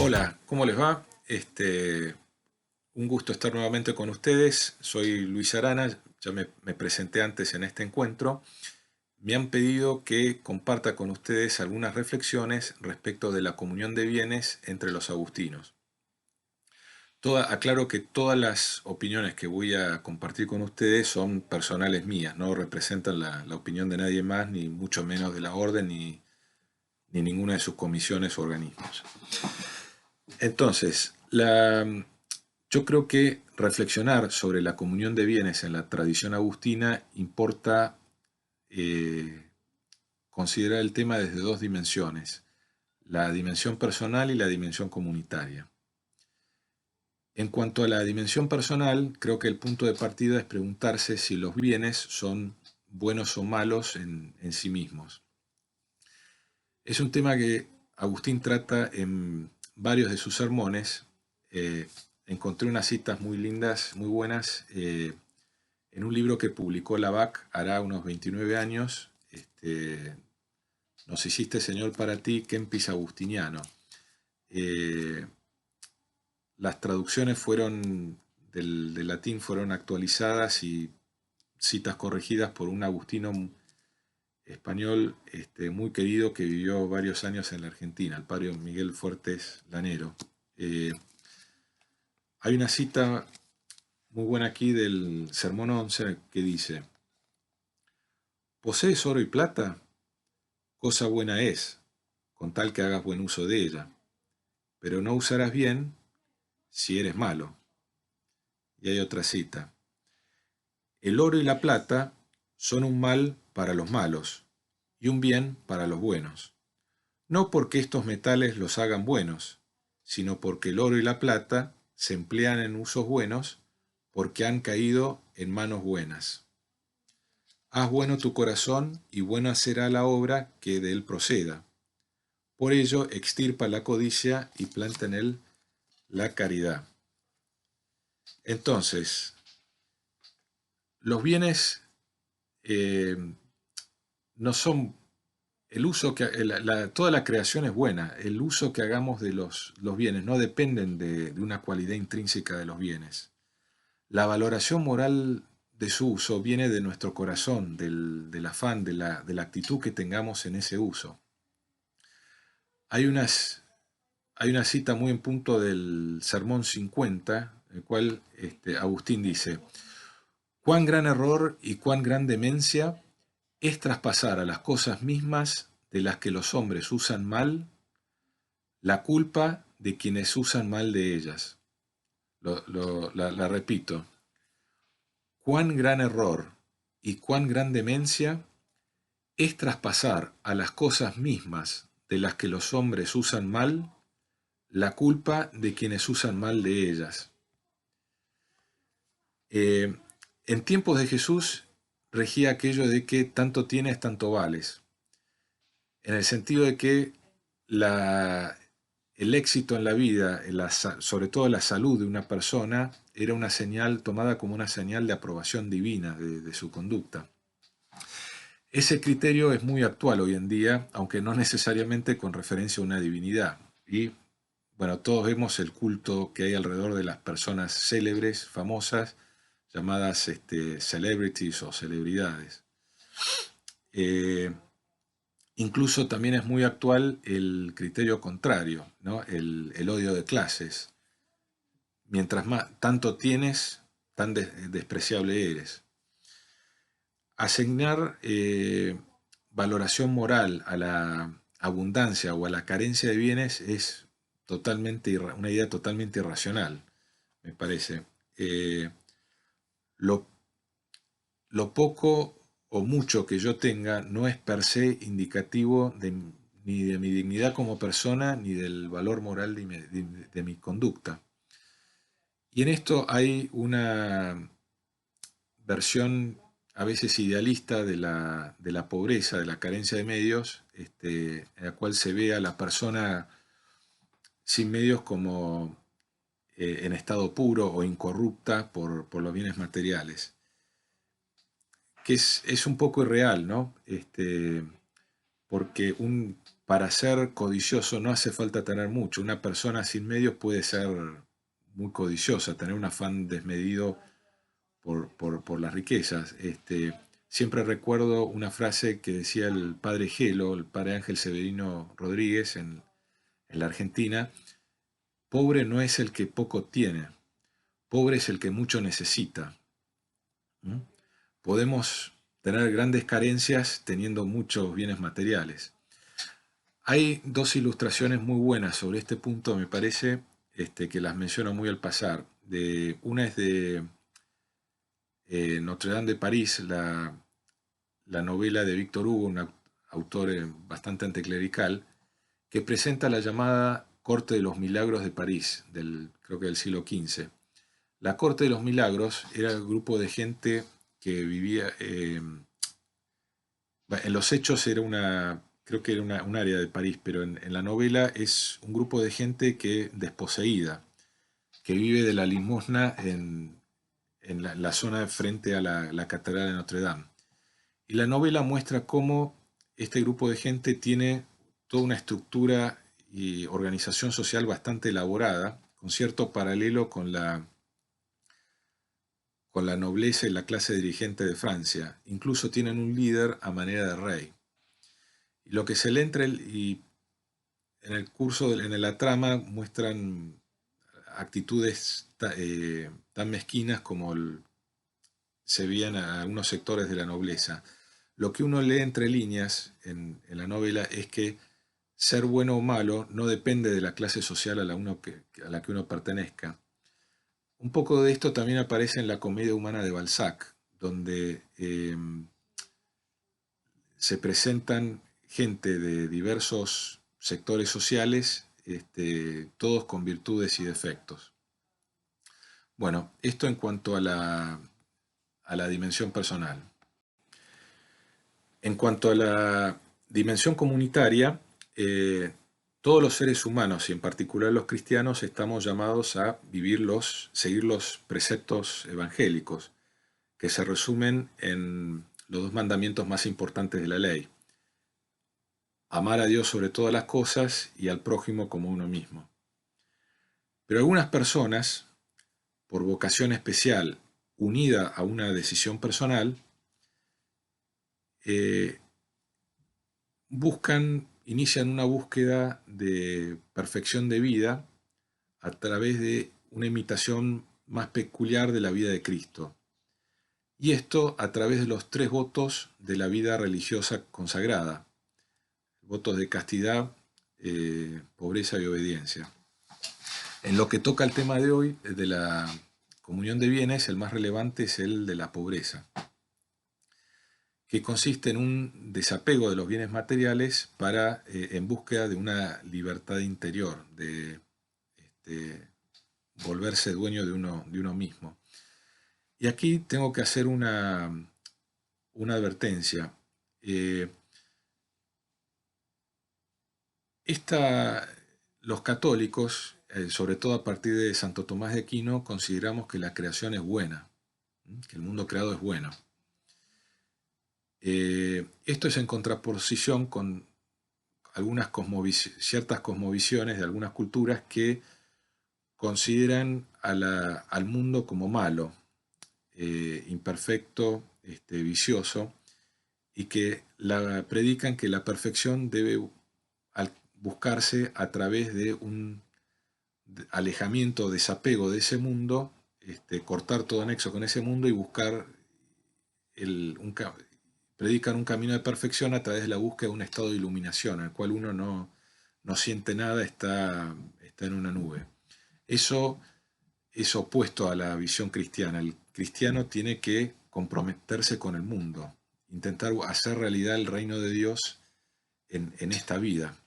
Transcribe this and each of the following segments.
Hola, ¿cómo les va? Un gusto estar nuevamente con ustedes. Soy Luis Arana, ya me presenté antes en este encuentro. Me han pedido que comparta con ustedes algunas reflexiones respecto de la comunión de bienes entre los agustinos. Aclaro que todas las opiniones que voy a compartir con ustedes son personales mías, no representan la opinión de nadie más, ni mucho menos de la orden, ni ninguna de sus comisiones o organismos. Entonces, yo creo que reflexionar sobre la comunión de bienes en la tradición agustina importa eh, considerar el tema desde dos dimensiones, la dimensión personal y la dimensión comunitaria. En cuanto a la dimensión personal, creo que el punto de partida es preguntarse si los bienes son buenos o malos en sí mismos. Es un tema que Agustín trata en varios de sus sermones. Eh, Encontré unas citas muy lindas, muy buenas, en un libro que publicó Lavac hará unos 29 años. Nos hiciste, Señor, para ti, Kempis Agustiniano. Eh, las traducciones del latín fueron actualizadas y citas corregidas por un agustino español muy querido que vivió varios años en la Argentina, el padre Miguel Fuertes Lanero. Eh, Hay una cita muy buena aquí del Sermón 11 que dice: ¿posees oro y plata? Cosa buena es, con tal que hagas buen uso de ella, pero no usarás bien si eres malo. Y hay otra cita: el oro y la plata son un mal para los malos y un bien para los buenos, no porque estos metales los hagan buenos, sino porque el oro y la plata se emplean en usos buenos porque han caído en manos buenas. Haz bueno tu corazón y buena será la obra que de él proceda. Por ello extirpa la codicia y planta en él la caridad. Entonces, los bienes eh, no son el uso que toda la creación es buena. El uso que hagamos de los bienes no dependen de una cualidad intrínseca de los bienes. La valoración moral de su uso viene de nuestro corazón, del afán, de la actitud que tengamos en ese uso. Hay una cita muy en punto del Sermón 50, en el cual Agustín dice: cuán gran error y cuán gran demencia es traspasar a las cosas mismas de las que los hombres usan mal la culpa de quienes usan mal de ellas. La repito: cuán gran error y cuán gran demencia es traspasar a las cosas mismas de las que los hombres usan mal la culpa de quienes usan mal de ellas. Eh, en tiempos de Jesús regía aquello de que tanto tienes, tanto vales, en el sentido de que el éxito en la vida, sobre todo la salud de una persona, era una señal tomada como una señal de aprobación divina de su conducta. Ese criterio es muy actual hoy en día, aunque no necesariamente con referencia a una divinidad. Y bueno, todos vemos el culto que hay alrededor de las personas célebres, famosas, llamadas celebrities o celebridades. Eh, Incluso también es muy actual el criterio contrario, ¿no? El odio de clases. Mientras más, tanto tienes, tan despreciable eres. Asignar valoración moral a la abundancia o a la carencia de bienes es una idea totalmente irracional, me parece. Lo, lo poco o mucho que yo tenga no es per se indicativo ni de mi dignidad como persona, ni del valor moral de mi conducta. Y en esto hay una versión a veces idealista de la pobreza, de la carencia de medios, en la cual se ve a la persona sin medios como en estado puro o incorrupta por los bienes materiales, que es un poco irreal, ¿no? Porque para ser codicioso no hace falta tener mucho. Una persona sin medios puede ser muy codiciosa, tener un afán desmedido por las riquezas. Siempre recuerdo una frase que decía el padre Gelo, el padre Ángel Severino Rodríguez en la Argentina: pobre no es el que poco tiene, pobre es el que mucho necesita. ¿Mm? Podemos tener grandes carencias teniendo muchos bienes materiales. Hay dos ilustraciones muy buenas sobre este punto, me parece, que las menciono muy al pasar. Una es de Notre Dame de París, la novela de Víctor Hugo, un autor bastante anticlerical, que presenta la llamada Corte de los Milagros de París, creo que del siglo XV. La Corte de los Milagros era el grupo de gente que vivía, en los hechos era creo que era un área de París, pero en la novela es un grupo de gente que desposeída, que vive de la limosna en la zona frente a la Catedral de Notre Dame. Y la novela muestra cómo este grupo de gente tiene toda una estructura y organización social bastante elaborada, con cierto paralelo con la nobleza y la clase dirigente de Francia. Incluso tienen un líder a manera de rey. Y lo que se lee y en el curso, en la trama, muestran actitudes tan mezquinas como se veían a algunos sectores de la nobleza. Lo que uno lee entre líneas en la novela es que ser bueno o malo no depende de la clase social a la que uno pertenezca. Un poco de esto también aparece en la Comedia Humana de Balzac, donde se presentan gente de diversos sectores sociales, todos con virtudes y defectos. Bueno, esto en cuanto a la dimensión personal. En cuanto a la dimensión comunitaria, todos los seres humanos, y en particular los cristianos, estamos llamados a seguir los preceptos evangélicos, que se resumen en los dos mandamientos más importantes de la ley: amar a Dios sobre todas las cosas y al prójimo como uno mismo. Pero algunas personas, por vocación especial, unida a una decisión personal, eh, inician una búsqueda de perfección de vida a través de una imitación más peculiar de la vida de Cristo. Y esto a través de los 3 votos de la vida religiosa consagrada: votos de castidad, pobreza y obediencia. En lo que toca al tema de hoy, de la comunión de bienes, el más relevante es el de la pobreza, que consiste en un desapego de los bienes materiales en búsqueda de una libertad interior, de volverse dueño de uno mismo. Y aquí tengo que hacer una advertencia. Los católicos, sobre todo a partir de Santo Tomás de Aquino, consideramos que la creación es buena, que el mundo creado es bueno. Esto es en contraposición con ciertas cosmovisiones de algunas culturas que consideran al mundo como malo, imperfecto, vicioso, y que predican que la perfección debe buscarse a través de un alejamiento, desapego de ese mundo, cortar todo nexo con ese mundo y buscar predican un camino de perfección a través de la búsqueda de un estado de iluminación, en el cual uno no siente nada, está en una nube. Eso es opuesto a la visión cristiana. El cristiano tiene que comprometerse con el mundo, intentar hacer realidad el reino de Dios en esta vida.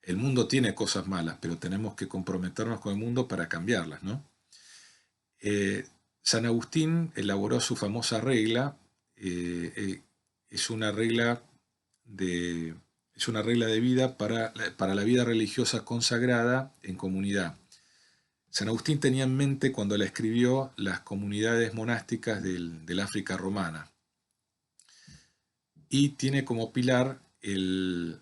El mundo tiene cosas malas, pero tenemos que comprometernos con el mundo para cambiarlas, ¿no? San Agustín elaboró su famosa regla. Es una regla de vida para la vida religiosa consagrada en comunidad. San Agustín tenía en mente, cuando la escribió, las comunidades monásticas del África romana. Y tiene como pilar el,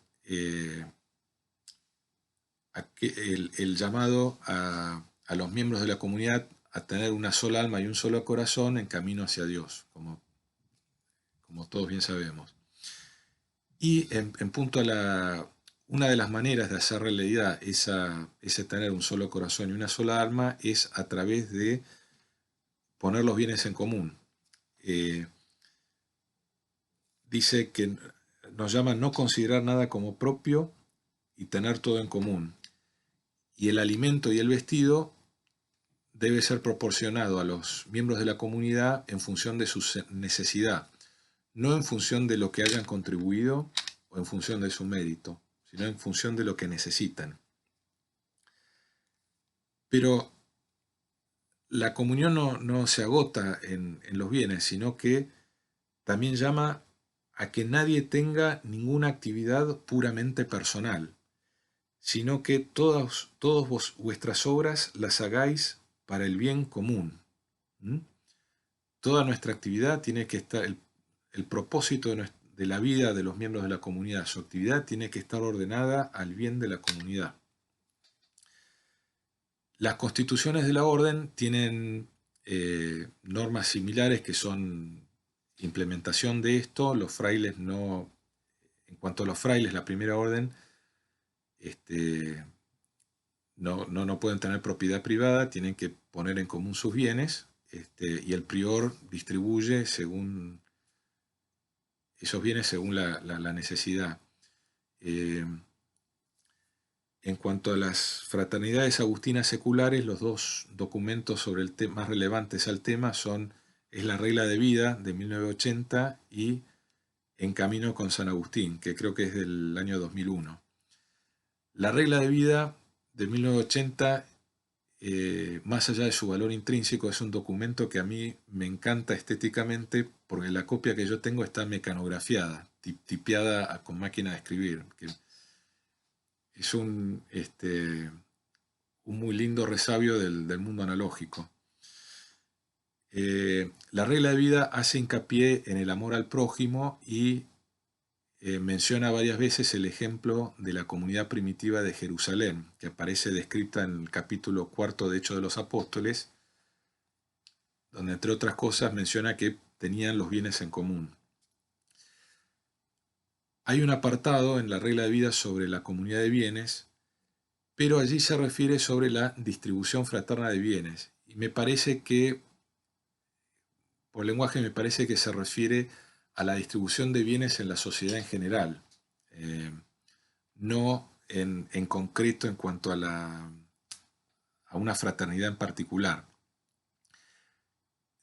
el llamado a los miembros de la comunidad a tener una sola alma y un solo corazón en camino hacia Dios, como todos bien sabemos. Y en punto a una de las maneras de hacer realidad ese tener un solo corazón y una sola alma es a través de poner los bienes en común. Dice que nos llama no considerar nada como propio y tener todo en común. Y el alimento y el vestido debe ser proporcionado a los miembros de la comunidad en función de su necesidad, no en función de lo que hayan contribuido o en función de su mérito, sino en función de lo que necesitan. Pero la comunión no se agota en los bienes, sino que también llama a que nadie tenga ninguna actividad puramente personal, sino que todas vuestras obras las hagáis para el bien común. ¿Mm? Toda nuestra actividad tiene que estar, el propósito de la vida de los miembros de la comunidad, su actividad tiene que estar ordenada al bien de la comunidad. Las constituciones de la orden tienen normas similares que son implementación de esto. Los frailes no, en cuanto a los frailes, la primera orden, no pueden tener propiedad privada, tienen que poner en común sus bienes, y el prior distribuye según esos bienes según la necesidad. En cuanto a las fraternidades agustinas seculares, los dos documentos sobre el más relevantes al tema es la Regla de Vida de 1980 y En Camino con San Agustín, que creo que es del año 2001. La Regla de Vida de 1980, más allá de su valor intrínseco, es un documento que a mí me encanta estéticamente porque la copia que yo tengo está mecanografiada, tipeada con máquina de escribir, que es un muy lindo resabio del mundo analógico. La Regla de Vida hace hincapié en el amor al prójimo y menciona varias veces el ejemplo de la comunidad primitiva de Jerusalén, que aparece descrita en el capítulo 4 de Hechos de los Apóstoles, donde entre otras cosas menciona que tenían los bienes en común. Hay un apartado en la Regla de Vida sobre la comunidad de bienes, pero allí se refiere sobre la distribución fraterna de bienes. Y me parece que, por lenguaje, me parece que se refiere a la distribución de bienes en la sociedad en general, no en concreto en cuanto a una fraternidad en particular.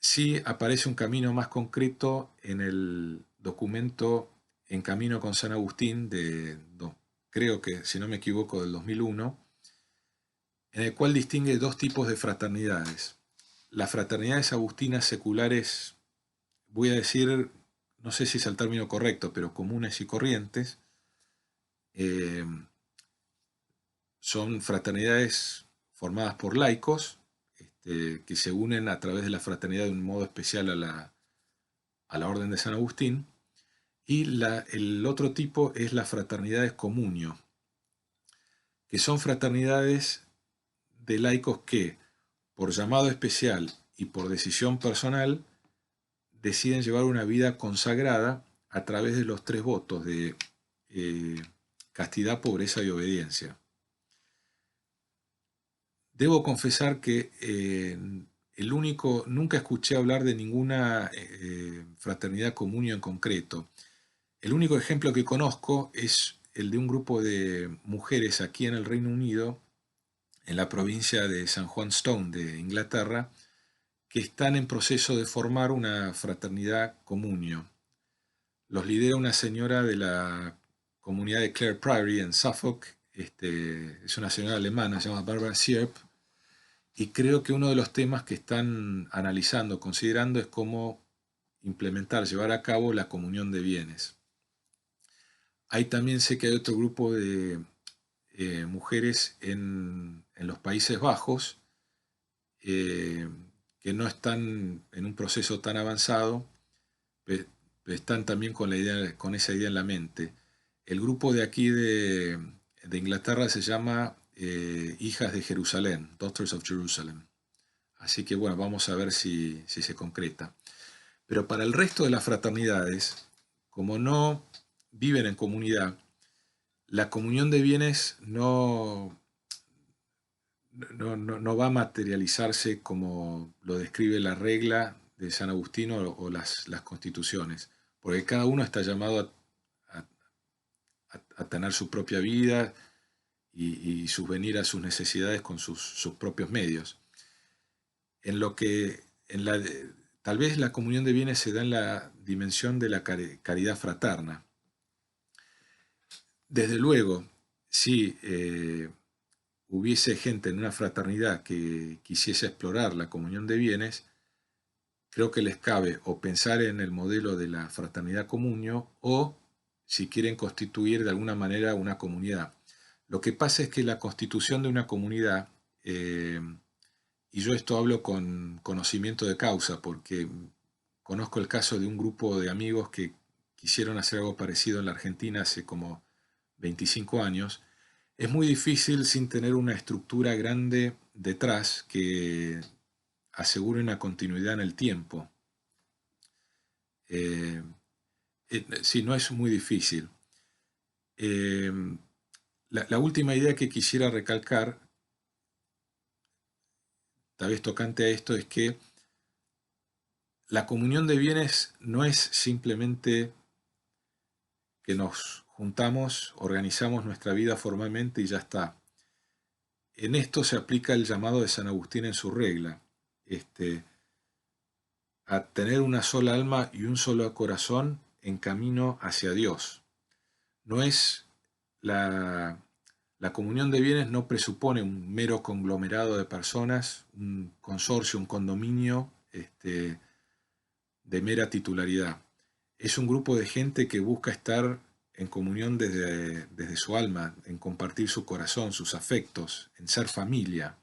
Sí aparece un camino más concreto en el documento En Camino con San Agustín, creo que, si no me equivoco, del 2001, en el cual distingue dos tipos de fraternidades. Las fraternidades agustinas seculares, voy a decir, no sé si es el término correcto, pero comunes y corrientes, son fraternidades formadas por laicos, que se unen a través de la fraternidad de un modo especial a la Orden de San Agustín. Y el otro tipo es las fraternidades comunio, que son fraternidades de laicos que, por llamado especial y por decisión personal, deciden llevar una vida consagrada a través de los tres votos de castidad, pobreza y obediencia. Debo confesar que nunca escuché hablar de ninguna fraternidad comunio en concreto. El único ejemplo que conozco es el de un grupo de mujeres aquí en el Reino Unido, en la provincia de San Juan Stone de Inglaterra, que están en proceso de formar una fraternidad comunio. Los lidera una señora de la comunidad de Clare Priory en Suffolk, es una señora alemana, se llama Barbara Sierp, y creo que uno de los temas que están analizando, considerando, es cómo implementar, llevar a cabo la comunión de bienes. Ahí también sé que hay otro grupo de mujeres en los Países Bajos que no están en un proceso tan avanzado, pero están también con esa idea en la mente. El grupo de aquí de Inglaterra se llama Hijas de Jerusalén, Daughters of Jerusalem. Así que bueno, vamos a ver si se concreta. Pero para el resto de las fraternidades, como no viven en comunidad, la comunión de bienes no va a materializarse como lo describe la regla de San Agustino o las constituciones, porque cada uno está llamado a tener su propia vida y subvenir a sus necesidades con sus propios medios. En lo que tal vez la comunión de bienes se da en la dimensión de la caridad fraterna. Desde luego, si hubiese gente en una fraternidad que quisiese explorar la comunión de bienes, creo que les cabe o pensar en el modelo de la fraternidad comunio o si quieren constituir de alguna manera una comunidad. Lo que pasa es que la constitución de una comunidad, y yo esto hablo con conocimiento de causa, porque conozco el caso de un grupo de amigos que quisieron hacer algo parecido en la Argentina hace como 25 años, es muy difícil sin tener una estructura grande detrás que asegure una continuidad en el tiempo. Sí, no es muy difícil. Eh, la última idea que quisiera recalcar, tal vez tocante a esto, es que la comunión de bienes no es simplemente que nos juntamos, organizamos nuestra vida formalmente y ya está. En esto se aplica el llamado de San Agustín en su regla, a tener una sola alma y un solo corazón en camino hacia Dios. No es la comunión de bienes no presupone un mero conglomerado de personas, un consorcio, un condominio de mera titularidad. Es un grupo de gente que busca estar en comunión desde su alma, en compartir su corazón, sus afectos, en ser familia.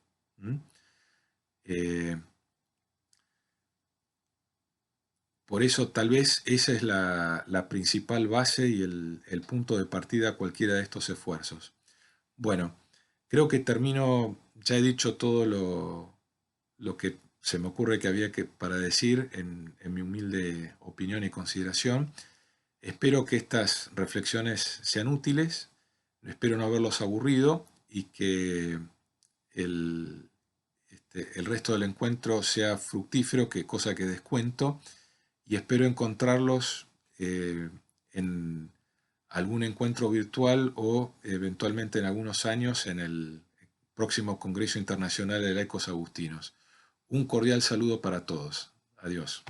Por eso tal vez esa es la principal base y el punto de partida a cualquiera de estos esfuerzos. Bueno, creo que termino, ya he dicho todo lo que se me ocurre que había para decir en mi humilde opinión y consideración. Espero que estas reflexiones sean útiles, espero no haberlos aburrido y que el, el resto del encuentro sea fructífero, cosa que descuento, y espero encontrarlos en algún encuentro virtual o eventualmente en algunos años en el próximo Congreso Internacional de Laicos Agustinos. Un cordial saludo para todos. Adiós.